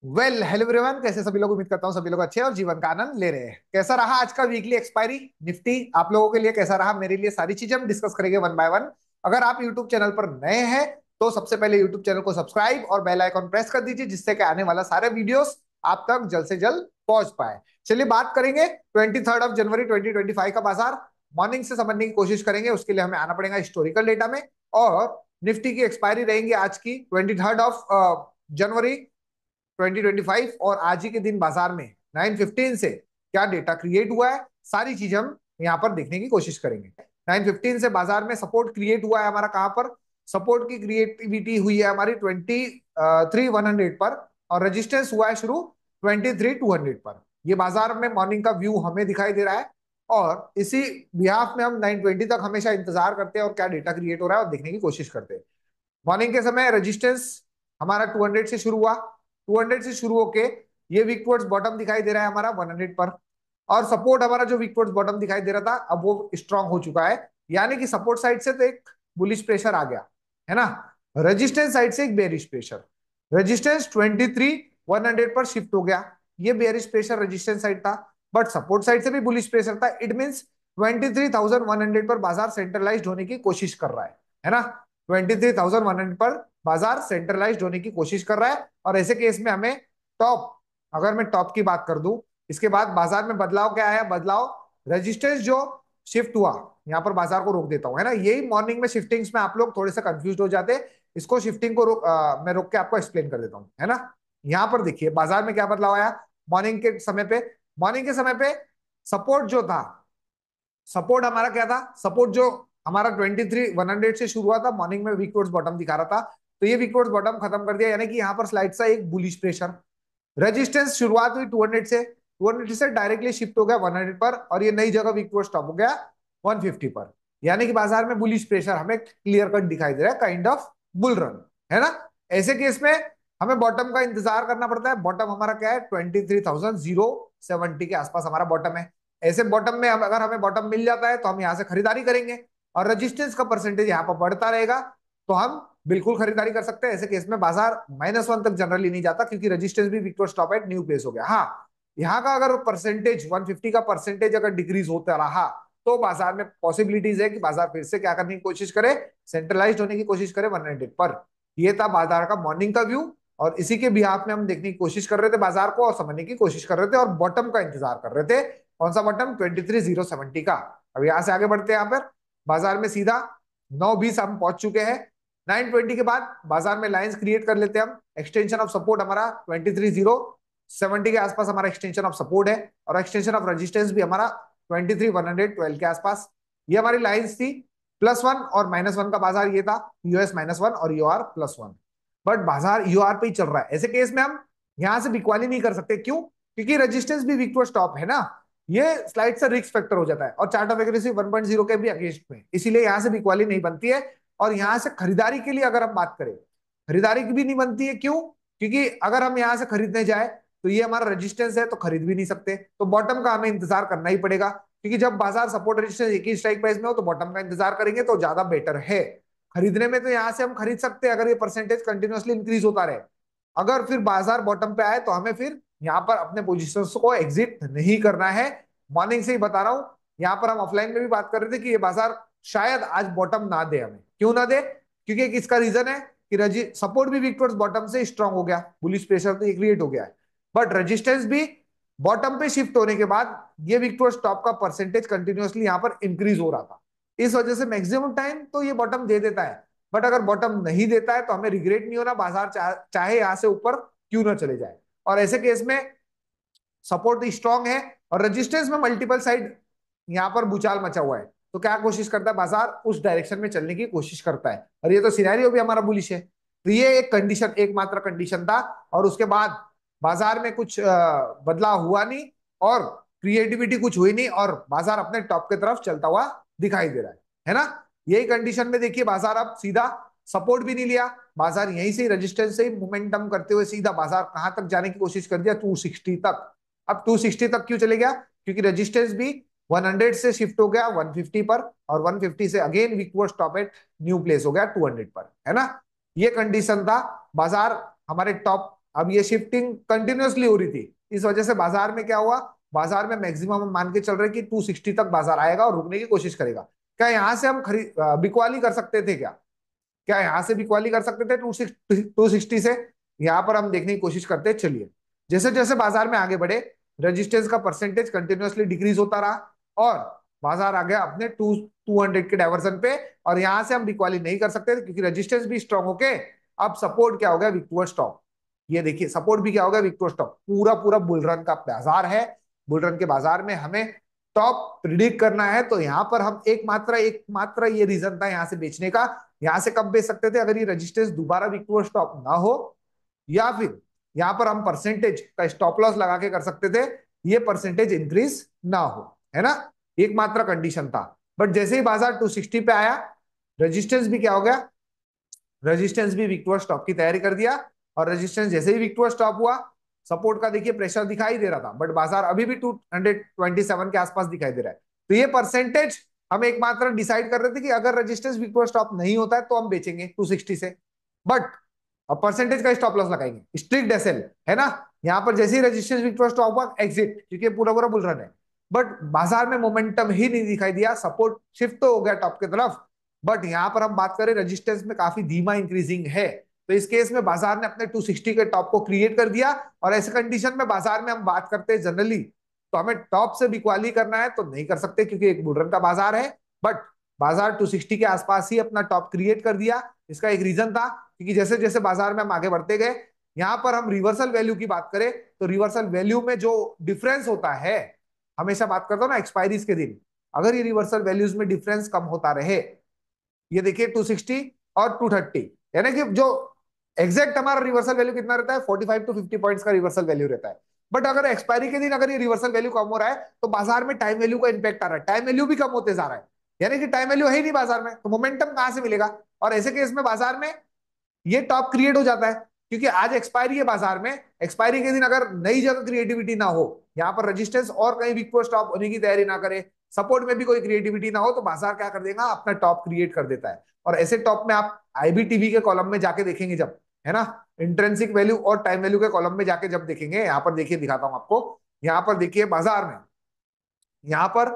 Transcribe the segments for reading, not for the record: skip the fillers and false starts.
Hello everyone, कैसे सभी लोग। उम्मीद करता हूँ सभी लोग अच्छे हैं और जीवन का आनंद ले रहे हैं। कैसा रहा आज का वीकली एक्सपायरी निफ्टी आप लोगों के लिए, कैसा रहा मेरे लिए, सारी चीजें हम डिस्कस करेंगे वन बाय वन। अगर आप यूट्यूब चैनल पर नए हैं तो सबसे पहले यूट्यूब चैनल को सब्सक्राइब और बेल आइकॉन प्रेस कर दीजिए, जिससे कि आने वाला सारे वीडियोस आप तक जल्द से जल्द पहुंच पाए। चलिए बात करेंगे 23 जनवरी 2025 का बाजार मॉर्निंग से समझने की कोशिश करेंगे। उसके लिए हमें आना पड़ेगा हिस्टोरिकल डेटा में। और निफ्टी की एक्सपायरी रहेंगी आज की 23 जनवरी 2025, और आज ही के दिन बाजार में 9:15 से क्या डेटा क्रिएट हुआ है, सारी चीजें हम यहाँ पर देखने की कोशिश करेंगे। 9:15 से बाजार में सपोर्ट क्रिएट हुआ है हमारा, कहां पर सपोर्ट की क्रिएटिविटी हुई है हमारी 23 100 पर, और रेजिस्टेंस हुआ है शुरू 23 200 पर। ये बाजार में मॉर्निंग का व्यू हमें दिखाई दे रहा है, और इसी बिहाफ में हम 9:20 तक हमेशा इंतजार करते हैं और क्या डेटा क्रिएट हो रहा है और देखने की कोशिश करते हैं। मॉर्निंग के समय रेजिस्टेंस हमारा 200 से शुरू हुआ, 200 से शुरू होके ये वीक टुवर्ड्स बॉटम दिखाई दे रहा है हमारा 100 पर। और सपोर्ट हमारा जो वीक टुवर्ड्स बॉटम दिखाई दे रहा था, अब वो स्ट्रांग हो चुका है। यानी कि सपोर्ट साइड से तो एक बुलिश प्रेशर आ गया है ना, रेजिस्टेंस साइड से एक बेरिश प्रेशर। रेजिस्टेंस 23 100 पर शिफ्ट हो गया, ये बेरिश प्रेशर रेजिस्टेंस साइड था। बट सपोर्ट साइड से भी बुलिश प्रेशर था। इट मीन 23 100 पर बाजार सेंट्रलाइज होने की कोशिश कर रहा है ना। 23 100 पर बाजार सेंट्रलाइज होने की कोशिश कर रहा है। और ऐसे केस में हमें टॉप, अगर मैं टॉप की बात कर दूं, इसके बाद बाजार में बदलाव क्या आया, बदलाव रेजिस्टेंस जो शिफ्ट हुआ, यहां पर बाजार को रोक देता हूं, है ना। यही मॉर्निंग में शिफ्टिंग्स में आप लोग थोड़े से कंफ्यूज हो जाते हैं। इसको शिफ्टिंग को मैं रोक के आपको एक्सप्लेन कर देता हूं, है ना। यहां पर देखिए बाजार में क्या बदलाव आया मॉर्निंग के समय पे। मॉर्निंग के समय पे सपोर्ट जो था, सपोर्ट हमारा क्या था, सपोर्ट जो हमारा 23 100 से शुरू हुआ था, मॉर्निंग में वीक टुवर्ड्स बॉटम दिखा रहा था। तो ये वीक टुवर्ड्स बॉटम खत्म कर दिया, यानी कि यहाँ पर स्लाइड सा एक बुलिश प्रेशर। रेजिस्टेंस शुरुआत हुई 200 से, 200 से डायरेक्टली शिफ्ट हो गया 100 पर, और ये नई जगह वीक टुवर्ड्स स्टॉप हो गया 150 पर। यानी कि बाजार में बुलिश प्रेशर हमें क्लियर कट दिखाई दे रहा है, काइंड ऑफ बुल रन, है ना। ऐसे केस में हमें बॉटम का इंतजार करना पड़ता है। बॉटम हमारा क्या है, 23,070 के आसपास हमारा बॉटम है। ऐसे बॉटम में अगर हमें बॉटम मिल जाता है तो हम यहाँ से खरीदारी करेंगे, और रेजिस्टेंस का परसेंटेज यहाँ पर बढ़ता रहेगा तो हम बिल्कुल खरीदारी कर सकते हैं। ऐसे केस में बाजार -1 तक जनरली नहीं जाता, क्योंकि रेजिस्टेंस भी victor stop at new place हो गया। हाँ, यहाँ का अगर परसेंटेज 150 का परसेंटेज अगर डिक्रीज होता रहा तो बाजार में पॉसिबिलिटीज है कि बाजार फिर से क्या करने की कोशिश करे, सेंट्रलाइज होने की कोशिश करे 100 पर। ये था बाजार का मॉर्निंग का व्यू, और इसी के बिहाफ में हम देखने की कोशिश कर रहे थे बाजार को, और समझने की कोशिश कर रहे थे, और बॉटम का इंतजार कर रहे थे। कौन सा बॉटम, 23,070 का। अब यहां से आगे बढ़ते हैं, यहाँ पर बाजार में सीधा 9:20 हम पहुंच चुके हैं। 9:20 के बाद बाजार में लाइंस क्रिएट कर लेते हैं हम। एक्सटेंशन ऑफ सपोर्ट हमारा 23,070 के आसपास हमारा एक्सटेंशन ऑफ सपोर्ट है, और एक्सटेंशन ऑफ रेजिस्टेंस भी हमारा 23,112 के आसपास। ये हमारी लाइंस थी। +1 और -1 का बाजार ये था, यूएस -1 और यूआर +1। बट बाजार यूआर पे ही चल रहा है। ऐसे केस में हम यहां से बिकवाली नहीं कर सकते, क्यों, क्योंकि रेजिस्टेंस भी वीक टू स्टॉप है ना। ये स्लाइड से रिस्क फैक्टर हो जाता है, और चार्ट ऑफ एक्यूरेसी 1.0 के भी अगेंस्ट में, इसीलिए यहां से बिकवाली नहीं बनती है। और यहां से खरीदारी के लिए अगर हम बात करें, खरीदारी की भी नहीं बनती है, क्यों, क्योंकि अगर हम यहां से खरीदने जाए तो ये हमारा रेजिस्टेंस है, तो खरीद भी नहीं सकते। तो बॉटम का हमें इंतजार करना ही पड़ेगा, क्योंकि जब बाजार सपोर्ट रेजिस्टेंस एक ही स्ट्राइक प्राइस में हो तो बॉटम का इंतजार करेंगे तो ज्यादा बेटर है। खरीदने में तो यहां से हम खरीद सकते हैं अगर ये परसेंटेज कंटिन्यूअसली इंक्रीज होता रहे। अगर फिर बाजार बॉटम पे आए तो हमें फिर यहाँ पर अपने पोजीशंस को एग्जिट नहीं करना है। मॉर्निंग से ही बता रहा हूं, यहाँ पर हम ऑफलाइन में भी बात कर रहे थे कि ये बाजार शायद आज बॉटम ना दे हमें। क्यों ना दे, क्योंकि एक इसका रीजन है कि सपोर्ट भी वीक टुवर्ड्स बॉटम से स्ट्रांग हो गया, बुलिश प्रेशर तो ये क्रिएट हो गया है। बट रेजिस्टेंस भी बॉटम पे शिफ्ट होने के बाद ये वीक टुवर्ड्स टॉप का परसेंटेज कंटिन्यूअसली यहाँ पर इंक्रीज हो रहा था। इस वजह से मैक्सिमम टाइम तो ये बॉटम दे देता है। बट अगर बॉटम नहीं देता है तो हमें रिग्रेट नहीं होना, बाजार चाहे यहां से ऊपर क्यों ना चले जाए। और ऐसे केस में सपोर्ट स्ट्रांग है और रेजिस्टेंस में मल्टीपल साइड यहां पर भूचाल मचा हुआ है, तो क्या कोशिश करता है बाजार, उस डायरेक्शन में चलने की कोशिश करता है। और ये तो सिनेरियो भी हमारा बुलिश है। तो ये एक कंडीशन, एकमात्र कंडीशन था, और उसके बाद बाजार में कुछ बदलाव हुआ नहीं, और क्रिएटिविटी कुछ हुई नहीं, और बाजार अपने टॉप की तरफ चलता हुआ दिखाई दे रहा है ना। यही कंडीशन में देखिए बाजार अब सीधा सपोर्ट भी नहीं लिया, बाजार यहीं से रेजिस्टेंस से ही मोमेंटम करते हुए सीधा बाजार कहां तक जाने की कोशिश कर दिया, 260 तक। अब 260 तक क्यों चले गया, क्योंकि रेजिस्टेंस भी 100 से शिफ्ट हो गया 150 पर, और 150 से अगेन वीकवर्ड स्टॉप एट न्यू प्लेस हो गया 200 पर, है ना। ये कंडीशन था। बाजार हमारे टॉप अब ये शिफ्टिंग कंटिन्यूअसली हो रही थी, इस वजह से बाजार में क्या हुआ, बाजार में मैक्सिमम हम मान के चल रहे कि 260 तक बाजार आएगा और रुकने की कोशिश करेगा। क्या यहां से हम खरीद बिकवाली कर सकते थे क्या? क्या यहां से बिकवाली कर सकते थे 260 से? यहां पर हम देखने की कोशिश करते हैं, चलिए। जैसे जैसे बाजार में आगे बढ़े, रेजिस्टेंस का परसेंटेज कंटिन्यूअसली डिक्रीज होता रहा और बाजार आ गया अपने 200 के डायवर्सन पे। और यहां से हम बिकवाली नहीं कर सकते क्योंकि रेजिस्टेंस भी स्ट्रांग होके अब सपोर्ट क्या हो गया, विक्टोर स्टॉप। ये देखिए सपोर्ट भी क्या हो गया, विक्टोर स्टॉप। पूरा पूरा बुलरन का बाजार है। बुलरन के बाजार में हमें टॉप प्रिडिक्ट करना है, तो यहां पर हम एकमात्र ये रीजन था यहां से बेचने का। यहां से कब बेच सकते थे, अगर ये रेजिस्टेंस दोबारा विक्टोर स्टॉप ना हो, या फिर यहां पर हम परसेंटेज का स्टॉप लॉस लगा के कर सकते थे, ये परसेंटेज इंक्रीज ना हो, है ना। एकमात्र कंडीशन था। बट जैसे ही बाजार 260 पे आया, रेजिस्टेंस भी क्या हो गया, रेजिस्टेंस भी विक्टोर स्टॉप की तैयारी कर दिया। और रेजिस्टेंस जैसे ही विक्टोर स्टॉप हुआ, सपोर्ट का देखिए प्रेशर दिखाई दे रहा था, बट बाजार अभी भी 227 के आसपास दिखाई दे रहा है। तो ये परसेंटेज हम एकमात्र डिसाइड कर रहे थे कि अगर रेजिस्टेंस विक्टोर स्टॉप नहीं होता है तो हम बेचेंगे 260 से। बट अब परसेंटेज का स्टॉप लॉस लगाएंगे, स्ट्रिक्ट एसएल, है ना। यहां पर जैसे ही रेजिस्टेंस विक्टोर स्टॉप हुआ, एग्जिट, क्योंकि पूरा पूरा बुल रन है। बट बाजार में मोमेंटम ही नहीं दिखाई दिया, सपोर्ट शिफ्ट तो हो गया टॉप की तरफ, बट यहां पर हम बात करें रेजिस्टेंस में काफी धीमा इंक्रीजिंग है। तो इस केस में बाजार ने अपने 260 के टॉप को क्रिएट कर दिया। और ऐसे कंडीशन में बाजार में हम बात करते हैं जनरली, तो हमें टॉप से बिकवाली करना है तो नहीं कर सकते क्योंकि एक बुल रन का बाजार है। बट बाजार 260 के आसपास ही अपना टॉप क्रिएट कर दिया। इसका एक रीजन था क्योंकि जैसे जैसे बाजार में हम आगे बढ़ते गए, यहां पर हम रिवर्सल वैल्यू की बात करें तो रिवर्सल वैल्यू में जो डिफरेंस होता है, हमेशा बात करता हूं ना एक्सपायरीज के दिन, अगर ये रिवर्सल वैल्यूज में डिफरेंस कम होता रहे, ये देखिए 260 और 230, यानी कि जो एग्जैक्ट हमारा रिवर्सल वैल्यू कितना रहता है, 45 टू 50 पॉइंट्स का रिवर्सल वैल्यू रहता है। बट अगर एक्सपायरी के दिन अगर ये रिवर्सल वैल्यू कम हो रहा है, तो बाजार में टाइम वैल्यू का इंपैक्ट आ रहा है, टाइम वैल्यू भी कम होते जा रहा है। यानी कि टाइम वैल्यू है ही नहीं बाजार में, तो मोमेंटम कहां से मिलेगा? और ऐसे केस में बाजार में ये टॉप क्रिएट हो जाता है क्योंकि आज एक्सपायरी है बाजार में। एक्सपायरी के दिन अगर नई जगह क्रिएटिविटी ना हो, यहाँ पर रेजिस्टेंस और कहीं वीक को स्टॉप होने की तैयारी ना करे, सपोर्ट में भी कोई क्रिएटिविटी ना हो, तो बाजार क्या कर देगा, अपना टॉप क्रिएट कर देता है। और ऐसे टॉप में आप आईबीटीवी के कॉलम में जाके देखेंगे जब, है ना, इंट्रेंसिक वैल्यू और टाइम वैल्यू के कॉलम में जाके जब देखेंगे, यहाँ पर देखिए दिखाता हूं आपको। यहाँ पर देखिए बाजार में, यहाँ पर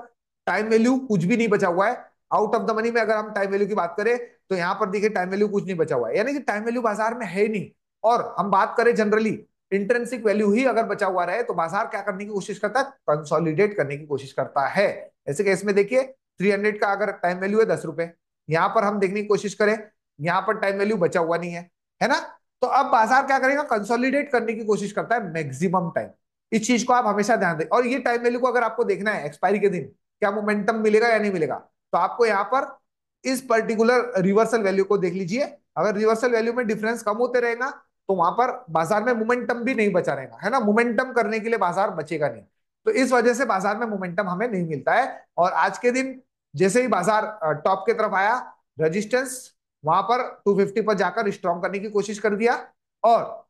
टाइम वैल्यू कुछ भी नहीं बचा हुआ है। आउट ऑफ द मनी में अगर हम टाइम वैल्यू की बात करें, तो यहाँ पर देखिए टाइम वैल्यू कुछ नहीं बचा हुआ है, यानी कि टाइम वैल्यू बाजार में है नहीं। और हम बात करें जनरली इंट्रेंसिक वैल्यू ही अगर बचा हुआ रहे, तो बाजार क्या करने की कोशिश करता है, कंसोलिडेट करने की कोशिश करता है। ऐसे केस में देखिए 300 का अगर टाइम वैल्यू है 10 रुपए, यहाँ पर हम देखने की कोशिश करें, यहाँ पर टाइम वैल्यू बचा हुआ नहीं है ना। तो अब बाजार क्या करेगा, कंसोलिडेट करने की कोशिश करता है मैक्सिमम टाइम। इस चीज को आप हमेशा ध्यान दें। और ये टाइम वैल्यू को अगर आपको देखना है एक्सपायरी के दिन क्या मोमेंटम मिलेगा या नहीं मिलेगा, तो आपको यहाँ पर इस पर्टिकुलर रिवर्सल वैल्यू को देख लीजिए। अगर रिवर्सल वैल्यू में डिफरेंस कम होते रहेगा, तो वहां पर बाजार में मोमेंटम भी नहीं बचा रहेगा, है ना। मोमेंटम करने के लिए बाजार बचेगा नहीं। तो इस वजह से बाजार में मोमेंटम हमें नहीं मिलता है। और आज के दिन जैसे ही बाजार टॉप की तरफ आया, रेजिस्टेंस वहां पर 250 पर जाकर स्ट्रॉन्ग करने की कोशिश कर दिया। और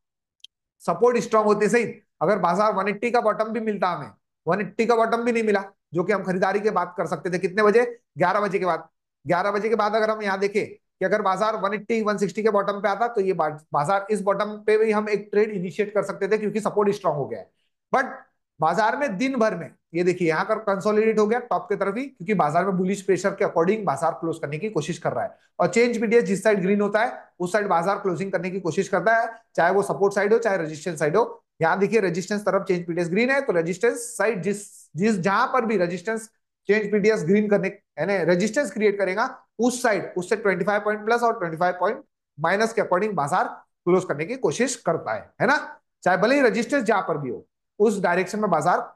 सपोर्ट स्ट्रांग होते सही अगर बाजार 180 का बॉटम भी मिलता, हमें 180 का बॉटम भी नहीं मिला, जो कि हम खरीदारी के बात कर सकते थे कितने बजे, 11 बजे के बाद। 11 बजे के बाद अगर हम यहाँ देखें कि अगर बाजार 180 160 के बॉटम पे आता, तो ये बाजार इस बॉटम पे भी हम एक ट्रेड इनिशिएट कर सकते थे क्योंकि सपोर्ट स्ट्रांग हो गया है। बट बाजार में दिन भर में ये देखिए यहाँ कर कंसोलिडेट हो गया टॉप की तरफ ही, क्योंकि बाजार में बुलिश प्रेशर के अकॉर्डिंग बाजार क्लोज करने की कोशिश कर रहा है। और चेंज पीडीएस जिस साइड ग्रीन होता है उस साइड बाजार क्लोजिंग करने की कोशिश करता है, चाहे वो सपोर्ट साइड हो चाहे रेजिस्टेंस साइड हो। यहाँ देखिए रेजिस्टेंस तरफ चेंज पीडीएस ग्रीन है, तो रेजिस्टेंस साइड जिस जिस जहां पर भी रेजिस्टेंस चेंज पीडीएस ग्रीन करने यानी रेजिस्टेंस क्रिएट करेगा, उस साइड उससे 25 पॉइंट प्लस और 25 पॉइंट माइनस के अकॉर्डिंग बाजार क्लोज करने की कोशिश करता है ना। चाहे भले ही रेजिस्टेंस जहां पर भी हो, उस डायरेक्शन में बाजार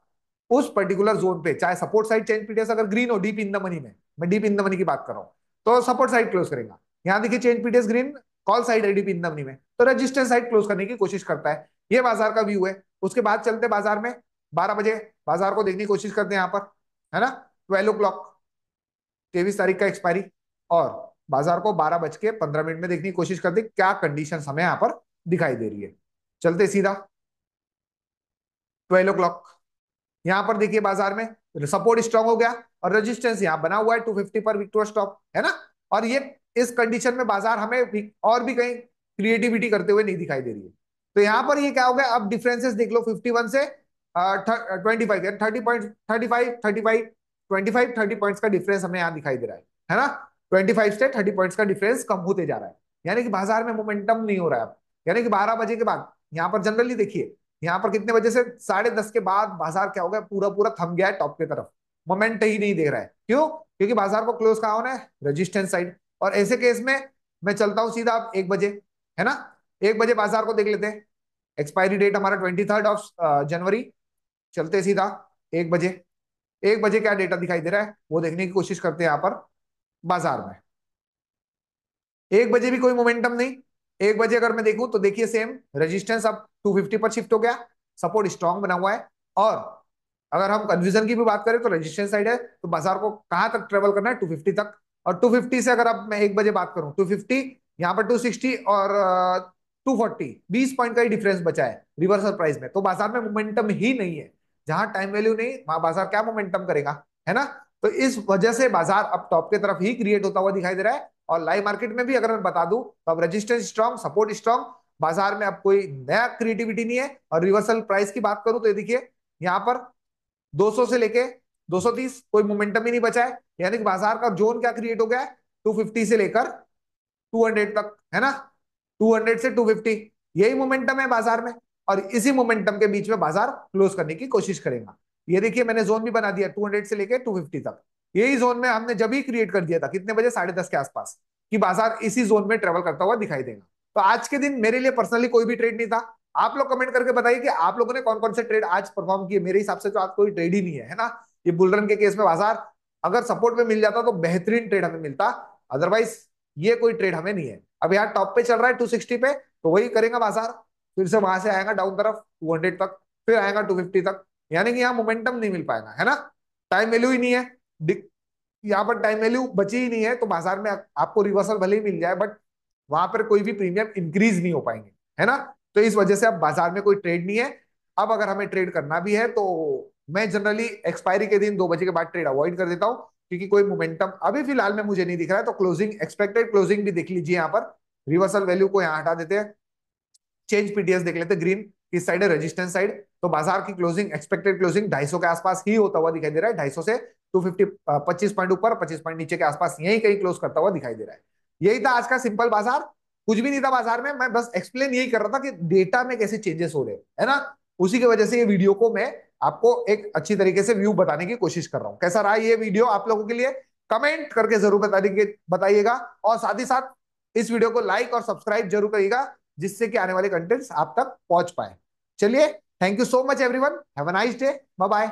उस पर्टिकुलर जोन पे, चाहे सपोर्ट साइड चेंज पीडीएस अगर ग्रीन हो डीप इन द मनी में, मैं डीप इन द मनी की बात कर रहा हूं, तो सपोर्ट साइड क्लोज करेगा। यहाँ देखिए change PDS green, call side है डीप इन द मनी में, तो रेजिस्टेंस साइड क्लोज करने की कोशिश करता है। ये बाजार का व्यू है। उसके बाद चलते बाजार में 12 बजे बाजार को देखने की कोशिश करते हैं यहाँ पर, है ना। 12 o'clock, 23 तारीख का एक्सपायरी, और बाजार को 12:15 में देखने की कोशिश करते क्या कंडीशन हमें यहाँ पर दिखाई दे रही है। चलते सीधा 12 o'clock, यहां पर देखिए बाजार में सपोर्ट स्ट्रांग हो गया और रेजिस्टेंस यहां बना हुआ है 250 पर विक्टोर स्टॉप, है ना। और ये इस कंडीशन में बाजार हमें और भी कहीं क्रिएटिविटी करते हुए नहीं दिखाई दे रही है। तो यहां पर ये क्या हो गया, अब डिफरेंसेस देख लो 51 से 25, 30 पॉइंट 35 25 30 पॉइंट्स का डिफरेंस हमें यहाँ दिखाई दे रहा है ना। 25 से 30 पॉइंट्स का डिफरेंस कम होते जा रहा है, यानी कि बाजार में मोमेंटम नहीं हो रहा है अब। यानी कि 12 बजे के बाद यहाँ पर जनरली देखिए, यहाँ पर कितने बजे से 10:30 के बाद बाजार क्या हो गया, पूरा पूरा थम गया है टॉप की तरफ, मोमेंट ही नहीं दे रहा है। क्यों? क्योंकि बाजार को क्लोज कहाँ होना है, रेजिस्टेंस साइड। और ऐसे केस में मैं चलता हूं सीधा अब 1 बजे, है ना। 1 बजे बाजार को देख लेते हैं, एक्सपायरी डेट हमारा 23 जनवरी। चलते सीधा 1 बजे। 1 बजे क्या डेटा दिखाई दे रहा है वो देखने की कोशिश करते हैं यहाँ पर बाजार में। 1 बजे भी कोई मोमेंटम नहीं। 1 बजे अगर मैं देखूं तो देखिए सेम रेजिस्टेंस अब 250 पर शिफ्ट हो गया, सपोर्ट स्ट्रांग बना हुआ है। और अगर हम कन्फ्यूजन की भी बात करें तो रेजिस्टेंस साइड है, तो बाजार को कहां तक ट्रेवल करना है, 250 तक। और 250 से अगर अब मैं 1 बजे बात करूं, 250 यहाँ पर 260 और 240, 20 पॉइंट का ही डिफरेंस बचा है रिवर्सल प्राइस में। तो बाजार में मोमेंटम ही नहीं है। जहां टाइम वैल्यू नहीं वहां बाजार क्या मोमेंटम करेगा, है ना। तो इस वजह से बाजार अब टॉप की तरफ ही क्रिएट होता हुआ दिखाई दे रहा है। और लाइव मार्केट में भी अगर मैं बता दूं तो अब रेजिस्टेंस स्ट्रांग, सपोर्ट स्ट्रांग, बाजार में अब कोई नया क्रिएटिविटी नहीं है। और रिवर्सल प्राइस की बात करूं तो ये देखिए यहाँ पर 200 से लेके 230 कोई मोमेंटम ही नहीं बचा है, यानी कि बाजार का जोन क्या क्रिएट हो गया है, 250 से लेकर 200 तक, है ना। 200 से 250 यही मोमेंटम है बाजार में। और इसी मोमेंटम के बीच में बाजार क्लोज करने की कोशिश करेगा। ये देखिए मैंने जोन भी बना दिया 200 से लेकर 250 तक। यही जोन में हमने जब ही क्रिएट कर दिया था, कितने बजे, 10:30 के आसपास, कि बाजार इसी जोन में ट्रेवल करता हुआ दिखाई देगा। तो आज के दिन मेरे लिए पर्सनली कोई भी ट्रेड नहीं था। आप लोग कमेंट करके बताइए कि आप लोगों ने कौन कौन से ट्रेड आज परफॉर्म किए। मेरे हिसाब से तो आज कोई ट्रेड ही नहीं है ना। ये बुलरन के केस में बाजार अगर सपोर्ट पे मिल जाता तो बेहतरीन ट्रेड हमें मिलता, अदरवाइज ये कोई ट्रेड हमें नहीं है। अब यार टॉप पे चल रहा है 260 पे, तो वही करेगा बाजार। फिर से वहां से आएगा डाउन तरफ 200 तक, फिर आएगा 250 तक। यानी कि यहाँ मोमेंटम नहीं मिल पाएगा, है ना। टाइम वैल्यू ही नहीं है, यहाँ पर टाइम वैल्यू बची ही नहीं है। तो बाजार में आपको रिवर्सल भले ही मिल जाए, बट वहां पर कोई भी प्रीमियम इंक्रीज नहीं हो पाएंगे, है ना। तो इस वजह से अब बाजार में कोई ट्रेड नहीं है। अब अगर हमें ट्रेड करना भी है तो मैं जनरली एक्सपायरी के दिन 2 बजे के बाद ट्रेड अवॉइड कर देता हूं, क्योंकि कोई मोमेंटम अभी फिलहाल में मुझे नहीं दिख रहा है। तो क्लोजिंग, एक्सपेक्टेड क्लोजिंग भी देख लीजिए यहाँ पर। रिवर्सल वैल्यू को यहाँ हटा देते हैं, चेंज पीटीएस देख लेते हैं, ग्रीन किस साइड है, रेजिस्टेंस साइड। तो बाजार की क्लोजिंग, एक्सपेक्टेड क्लोजिंग 250 के आसपास ही होता हुआ दिखाई दे रहा है। 250 से 250, 25 पॉइंट ऊपर 25 पॉइंट नीचे के आसपास यही कहीं क्लोज करता हुआ दिखाई दे रहा है। यही था आज का सिंपल बाजार। कुछ भी नहीं था बाजार में, मैं बस एक्सप्लेन यही कर रहा था कि डेटा में कैसे चेंजेस हो रहे हैं, है ना। उसी की वजह से ये वीडियो को मैं आपको एक अच्छी तरीके से व्यू बताने की कोशिश कर रहा हूं। कैसा रहा ये वीडियो आप लोगों के लिए, कमेंट करके जरूर बताइएगा। और साथ ही साथ इस वीडियो को लाइक और सब्सक्राइब जरूर करिएगा, जिससे कि आने वाले कंटेंट्स आप तक पहुंच पाए। चलिए, thank you so much everyone, have a nice day, bye bye.